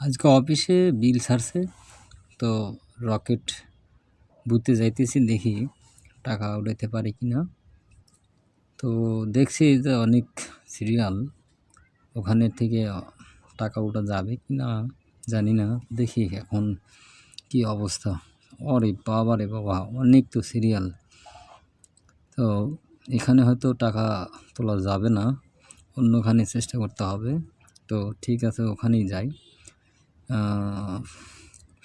আজকে অফিসে বিল ছাড়ছে, তো রকেট বুথে যাইতেছি, দেখি টাকা উঠাইতে পারি কিনা। তো দেখছি যে অনেক সিরিয়াল, ওখানে থেকে টাকা ওঠা যাবে কিনা জানি না। দেখি এখন কি অবস্থা। ওরে বাবা রে বাবা, অনেক তো সিরিয়াল। তো এখানে হয়তো টাকা তোলা যাবে না, অন্যখানে চেষ্টা করতে হবে। তো ঠিক আছে, ওখানেই যাই।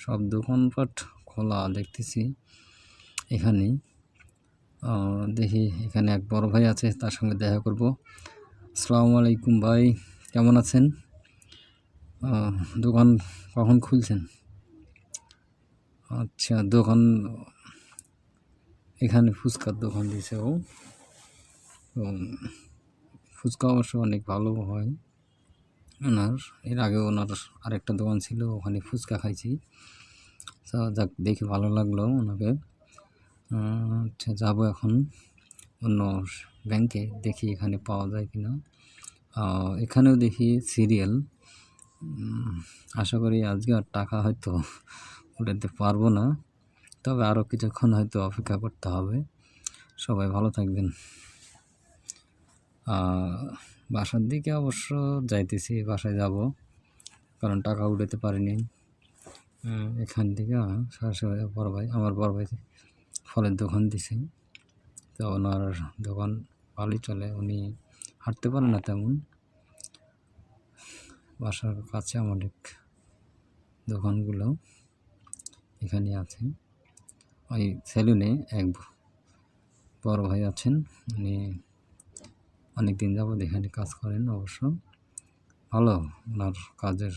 সব দোকানপাট খোলা দেখতেছি এখানেই। দেখি, এখানে এক বড় ভাই আছে, তার সঙ্গে দেখা করব। আসসালামু আলাইকুম ভাই, কেমন আছেন? দোকান কখন খুলছেন? আচ্ছা, দোকান এখানে ফুচকার দোকান দিয়েছে ও। ফুচকা অবশ্য অনেক ভালো হয় ওনার। এর আগে ওনার আরেকটা দোকান ছিল, ওখানে ফুচকা খাইছি। যাক, দেখে ভালো লাগলো ওনাকে। আচ্ছা, যাবো এখন অন্য ব্যাংকে, দেখি এখানে পাওয়া যায় কিনা। এখানেও দেখি সিরিয়াল। আশা করি আজকে আর টাকা হয়তো উঠাতে পারবো না, তবে আরও কিছুক্ষণ হয়তো অপেক্ষা করতে হবে। সবাই ভালো থাকবেন। বাসার দিকে অবশ্য যাইতেছি, বাসায় যাব, কারণ টাকা উঠাতে পারিনি। এখান থেকে সরাসরি আমার বড় ভাই ফলের দোকান দিছে, তো ওনার দোকান ভালোই চলে। উনি হাঁটতে পারে না তেমন। বাসার কাছে অনেক দোকানগুলো এখানে আছে। ওই সেলুনে এক বড় ভাই আছেন, উনি অনেক দিন যাবৎ এখানে কাজ করেন। অবশ্য ভালো ওনার কাজের